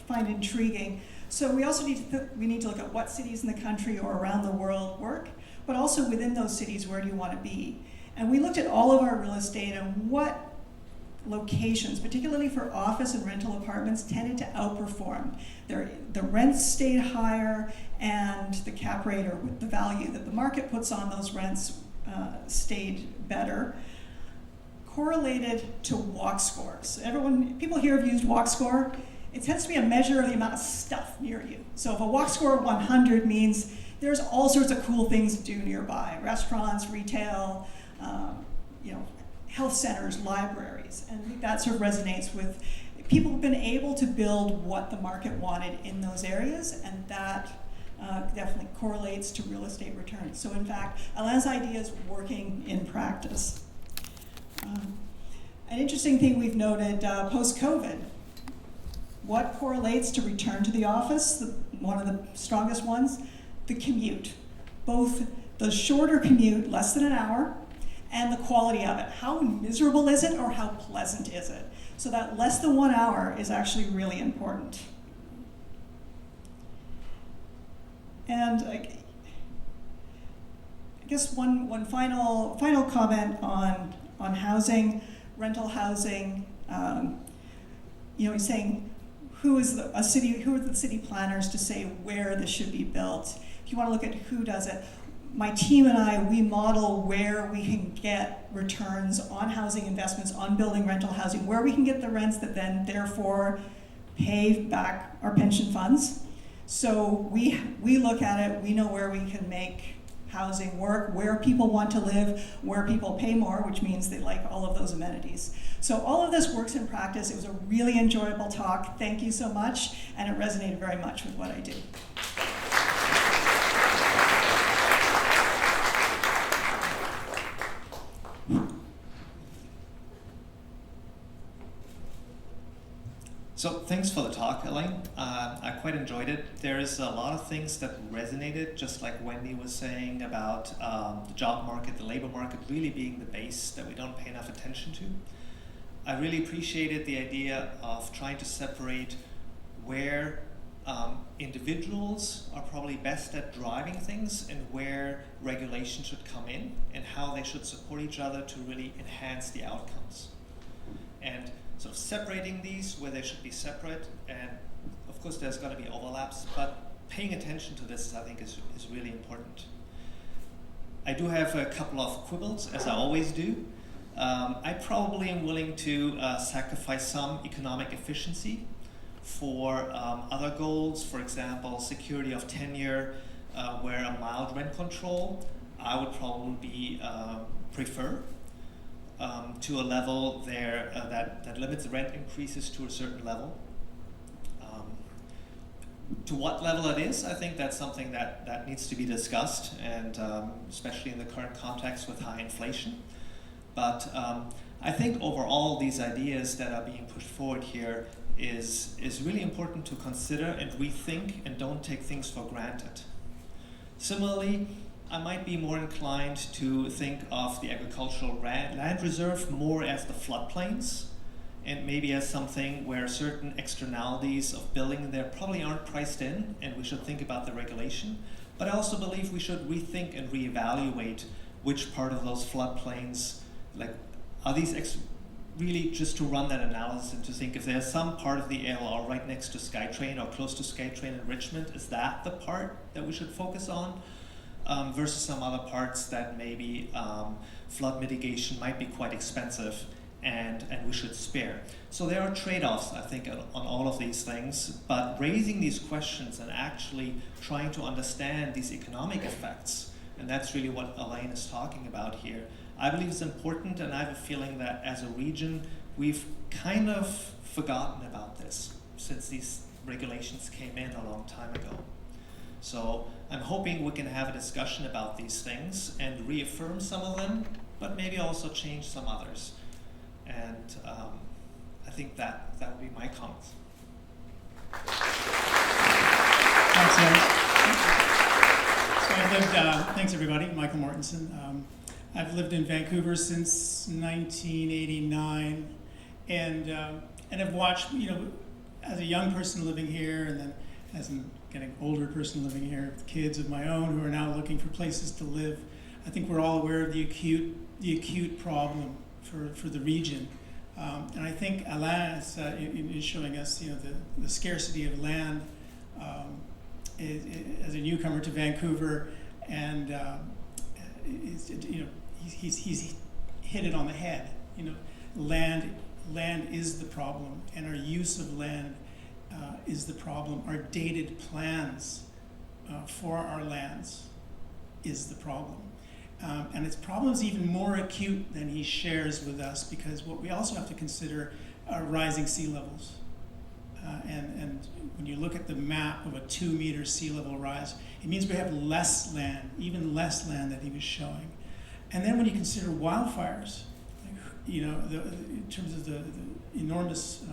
find intriguing. So we also need to look at what cities in the country or around the world work, but also within those cities, where do you want to be? And we looked at all of our real estate and what locations, particularly for office and rental apartments, tended to outperform. The rents stayed higher, and the cap rate, or the value that the market puts on those rents, stayed better. Correlated to walk scores. People here have used walk score. It tends to be a measure of the amount of stuff near you. So if a walk score of 100 means there's all sorts of cool things to do nearby, restaurants, retail, health centers, libraries, and I think that sort of resonates with people who've been able to build what the market wanted in those areas, and that definitely correlates to real estate returns. So in fact, Alain's idea is working in practice. An interesting thing we've noted post-COVID, what correlates to return to the office? One of the strongest ones, the commute. Both the shorter commute, less than an hour, and the quality of it. How miserable is it, or how pleasant is it? So that less than 1 hour is actually really important. And I guess one final comment on housing, rental housing. He's saying, who are the city planners to say where this should be built? If you want to look at who does it, my team and I, we model where we can get returns on housing investments, on building rental housing, where we can get the rents that then therefore pay back our pension funds. So we look at it, we know where we can make housing work, where people want to live, where people pay more, which means they like all of those amenities. So all of this works in practice. It was a really enjoyable talk. Thank you so much, and it resonated very much with what I do. So thanks for the talk, Alain. I quite enjoyed it. There's a lot of things that resonated, just like Wendy was saying about the job market, the labor market really being the base that we don't pay enough attention to. I really appreciated the idea of trying to separate where individuals are probably best at driving things and where regulation should come in and how they should support each other to really enhance the outcomes. And sort of separating these where they should be separate, and of course there's going to be overlaps, but paying attention to this I think is really important. I do have a couple of quibbles, as I always do. I probably am willing to sacrifice some economic efficiency for other goals, for example, security of tenure, where a mild rent control I would probably prefer. To a level there that limits the rent increases to a certain level. To what level it is, I think that's something that needs to be discussed, and especially in the current context with high inflation. But I think overall these ideas that are being pushed forward here is really important to consider and rethink, and don't take things for granted. Similarly, I might be more inclined to think of the agricultural land reserve more as the floodplains, and maybe as something where certain externalities of building there probably aren't priced in, and we should think about the regulation. But I also believe we should rethink and reevaluate which part of those floodplains, are these really just to run that analysis and to think if there's some part of the ALR right next to SkyTrain or close to SkyTrain in Richmond, is that the part that we should focus on? Versus some other parts that maybe flood mitigation might be quite expensive and we should spare. So there are trade-offs, I think, on all of these things, but raising these questions and actually trying to understand these economic effects, and that's really what Alain is talking about here, I believe is important, and I have a feeling that as a region, we've kind of forgotten about this since these regulations came in a long time ago. So I'm hoping we can have a discussion about these things and reaffirm some of them, but maybe also change some others. And I think that would be my comments. Thanks, Ed. So I've lived, thanks everybody, Michael Mortensen. I've lived in Vancouver since 1989, and I've watched, as a young person living here, and then as a getting older person living here, with kids of my own who are now looking for places to live. I think we're all aware of the acute problem for the region. And I think Alain is showing us, the scarcity of land as a newcomer to Vancouver, and he's hit it on the head. Land is the problem, and our use of land is the problem. Our dated plans for our lands is the problem. And its problem is even more acute than he shares with us, because what we also have to consider are rising sea levels. And when you look at the map of a 2-meter sea level rise, it means we have less land, even less land that he was showing. And then when you consider wildfires, in terms of the enormous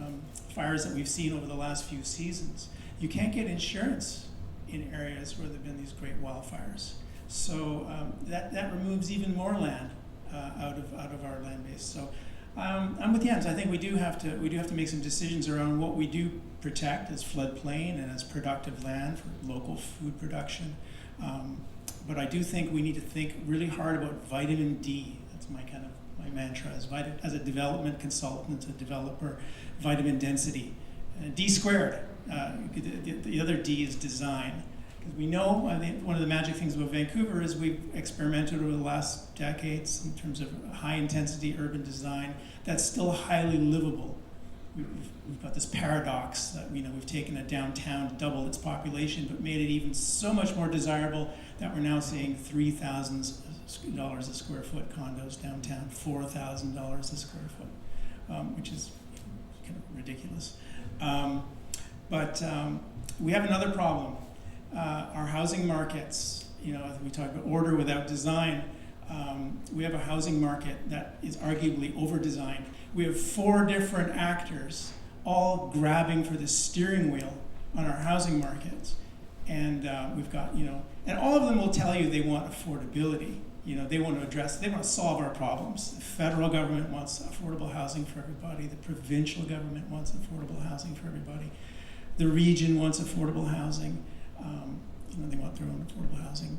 fires that we've seen over the last few seasons, you can't get insurance in areas where there have been these great wildfires. So that removes even more land out of our land base. So I'm with Jens. I think we do have to make some decisions around what we do protect as floodplain and as productive land for local food production. But I do think we need to think really hard about vitamin D. That's my mantra as a development consultant, a developer. Vitamin density, D squared. The other D is design. Because we know, I think one of the magic things about Vancouver is we've experimented over the last decades in terms of high intensity urban design that's still highly livable. We've got this paradox that we've taken a downtown to double its population, but made it even so much more desirable that we're now seeing $3,000 a square foot condos downtown, $4,000 a square foot, which is kind of ridiculous. But we have another problem. Our housing markets, we talk about order without design. We have a housing market that is arguably over-designed. We have 4 different actors all grabbing for the steering wheel on our housing markets. And we've got, and all of them will tell you they want affordability. They want to solve our problems. The federal government wants affordable housing for everybody. The provincial government wants affordable housing for everybody. The region wants affordable housing. They want their own affordable housing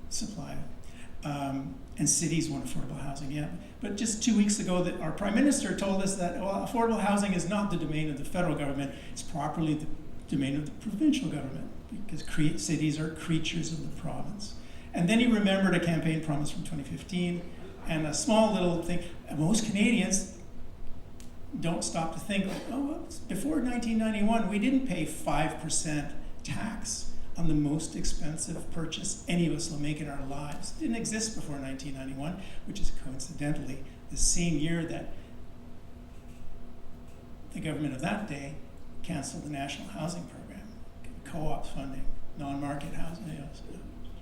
supply. And cities want affordable housing, yeah. But just 2 weeks ago, our Prime Minister told us that affordable housing is not the domain of the federal government, it's properly the domain of the provincial government, because cities are creatures of the province. And then he remembered a campaign promise from 2015, and a small little thing. Most Canadians don't stop to think, before 1991, we didn't pay 5% tax on the most expensive purchase any of us will make in our lives. It didn't exist before 1991, which is coincidentally the same year that the government of that day canceled the National Housing Program, co-op funding, non-market housing,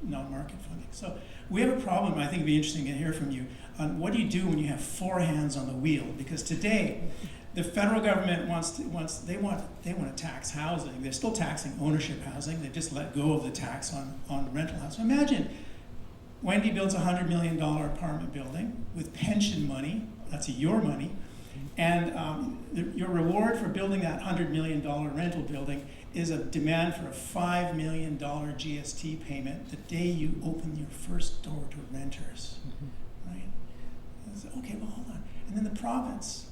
non-market funding. So we have a problem. I think it'd be interesting to hear from you on what do you do when you have 4 hands on the wheel? Because today, the federal government they want to tax housing. They're still taxing ownership housing. They just let go of the tax on rental housing. Imagine Wendy builds a $100 million apartment building with pension money. That's your money. And your reward for building that $100 million rental building is a demand for a $5 million GST payment the day you open your first door to renters, right? Okay, well, hold on. And then the province,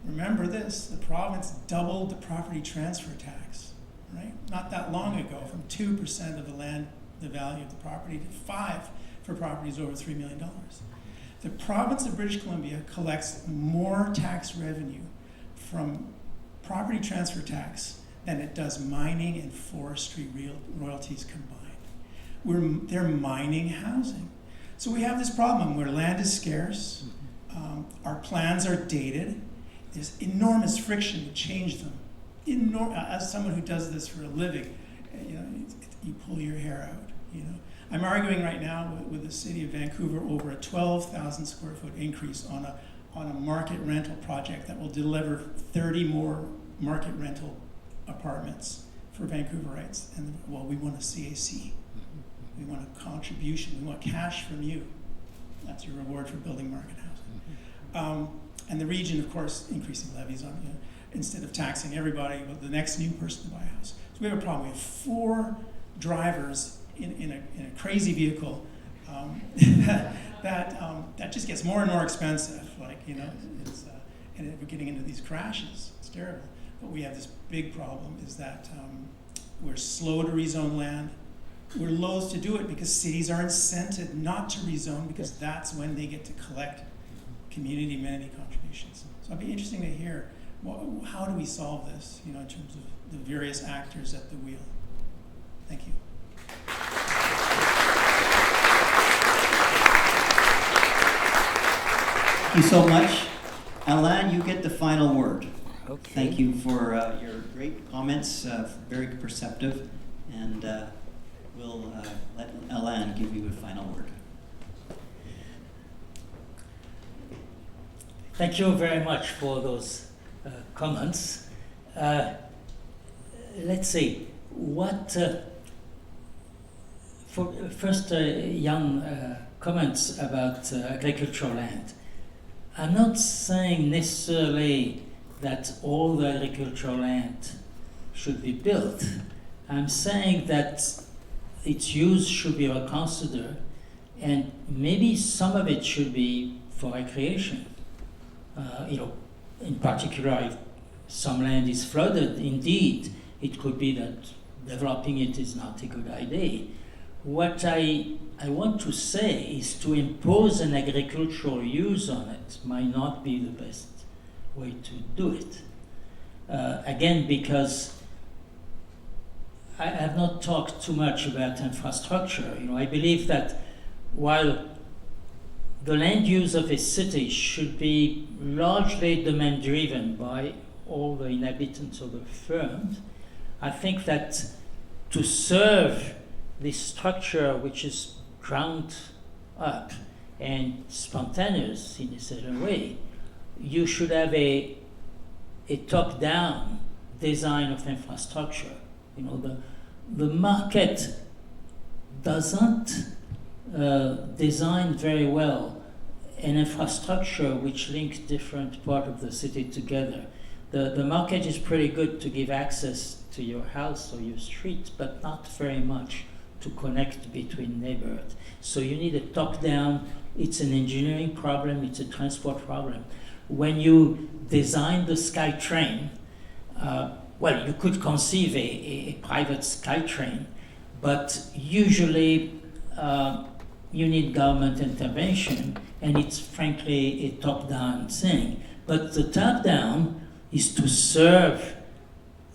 remember this, the province doubled the property transfer tax, right? Not that long ago, from 2% of the value of the property to 5% for properties over $3 million. The province of British Columbia collects more tax revenue from property transfer tax than it does mining and forestry royalties combined. They're mining housing. So we have this problem where land is scarce, Our plans are dated. There's enormous friction to change them. As someone who does this for a living, you pull your hair out. I'm arguing right now with the city of Vancouver over a 12,000 square foot increase on a market rental project that will deliver 30 more market rental apartments for Vancouverites. And we want a CAC. We want a contribution. We want cash from you. That's your reward for building market housing. And the region, of course, increasing levies on instead of taxing everybody, the next new person to buy a house. So we have a problem. We have 4 drivers in a crazy vehicle that just gets more and more expensive. And we're getting into these crashes. It's terrible. But we have this big problem is that we're slow to rezone land. We're loath to do it because cities are incented not to rezone because that's when they get to collect community amenity contributions. So it'd be interesting to hear how do we solve this, in terms of the various actors at the wheel. Thank you. Thank you so much. Alain, you get the final word. Okay. Thank you for your great comments, very perceptive, and we'll let Alain give you a final word. Thank you very much for those comments. Let's see, first young comments about agricultural land. I'm not saying necessarily that all the agricultural land should be built. I'm saying that its use should be reconsidered, and maybe some of it should be for recreation. In particular, if some land is flooded, indeed, it could be that developing it is not a good idea. What I want to say is to impose an agricultural use on it might not be the best way to do it. Again, because I have not talked too much about infrastructure. I believe that while the land use of a city should be largely demand-driven by all the inhabitants of the firms, I think that to serve this structure, which is ground up and spontaneous in a certain way, you should have a top-down design of infrastructure. The market doesn't design very well an infrastructure which links different parts of the city together. The market is pretty good to give access to your house or your street, but not very much to connect between neighborhoods. So you need a top-down. It's an engineering problem, it's a transport problem. When you design the SkyTrain, you could conceive a private SkyTrain, but usually you need government intervention, and it's frankly a top-down thing. But the top-down is to serve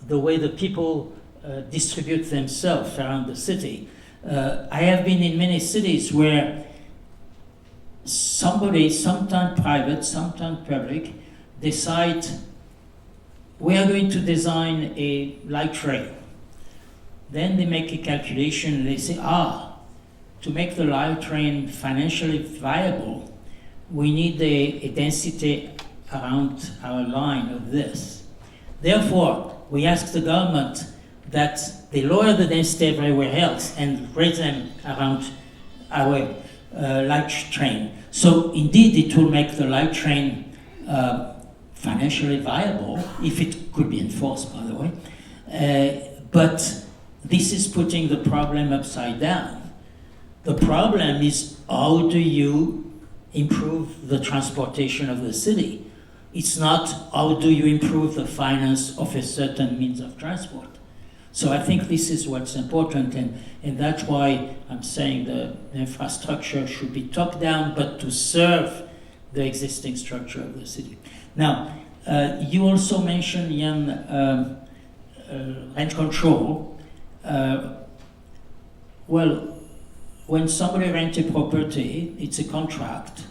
the way the people distribute themselves around the city. I have been in many cities where somebody, sometimes private, sometimes public, decide we are going to design a light train. Then they make a calculation and they say, to make the light train financially viable, we need a density around our line of this. Therefore, we ask the government that they lower the density everywhere else and raise them around our light train. So indeed, it will make the light train financially viable, if it could be enforced, by the way. But this is putting the problem upside down. The problem is, how do you improve the transportation of the city? It's not how do you improve the finance of a certain means of transport. So I think this is what's important, and that's why I'm saying the infrastructure should be top-down, but to serve the existing structure of the city. Now, you also mentioned, Jan, rent control. When somebody rents a property, it's a contract.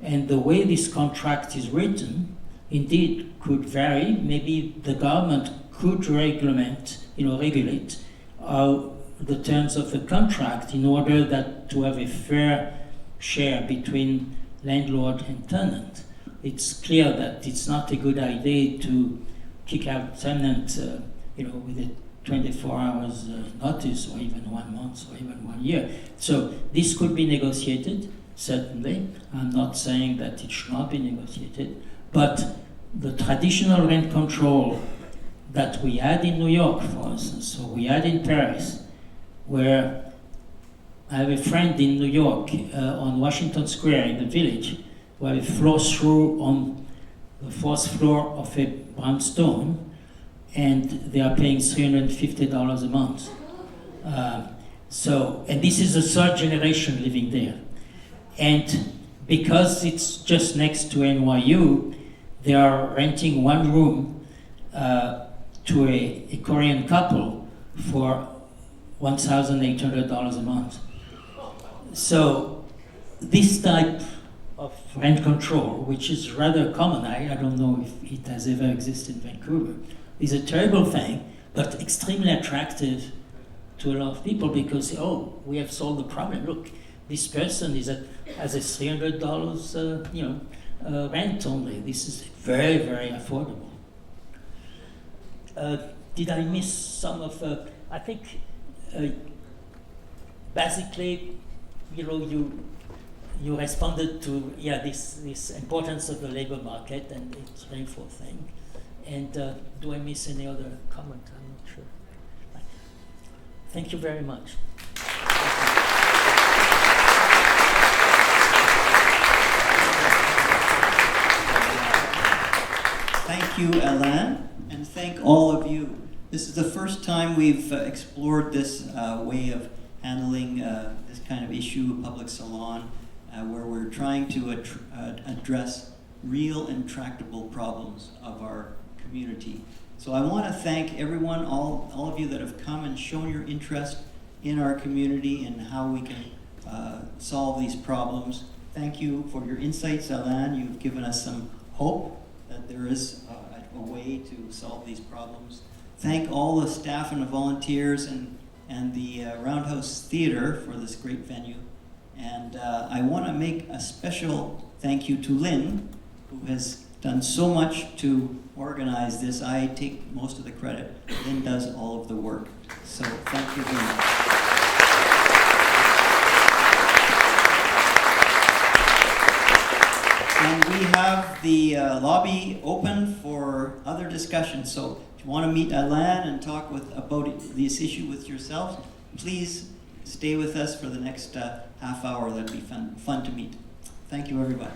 And the way this contract is written, indeed, could vary. Maybe the government could regulate the terms of the contract in order that to have a fair share between landlord and tenant. It's clear that it's not a good idea to kick out tenant, with a 24 hours notice, or even 1 month, or even 1 year. So this could be negotiated, certainly. I'm not saying that it should not be negotiated, but the traditional rent control that we had in New York, for instance, or we had in Paris, where I have a friend in New York on Washington Square in the Village, where he flows through on the 4th floor of a brownstone, and they are paying $350 a month. And this is the third generation living there. And because it's just next to NYU, they are renting one room to a Korean couple for $1,800 a month. So this type of rent control, which is rather common, I don't know if it has ever existed in Vancouver, is a terrible thing, but extremely attractive to a lot of people because, we have solved the problem. Look, this person has a $300 rent only. This is very, very affordable. Did I miss some of? I think basically, you responded to this importance of the labor market and its rainfall thing. And do I miss any other comment? I'm not sure. Thank you very much. Thank you, Alain, and thank all of you. This is the first time we've explored this way of handling this kind of issue, public salon, where we're trying to address real and tractable problems of our community. So I want to thank everyone, all of you that have come and shown your interest in our community and how we can solve these problems. Thank you for your insights, Alain. You've given us some hope that there is a way to solve these problems. Thank all the staff and the volunteers and the Roundhouse Theatre for this great venue. And I want to make a special thank you to Lynn, who has done so much to organize this. I take most of the credit. Lynn does all of the work. So thank you very much. And we have the lobby open for other discussions. So if you want to meet Alain and talk about this issue with yourself, please stay with us for the next half hour. That'd be fun to meet. Thank you, everybody.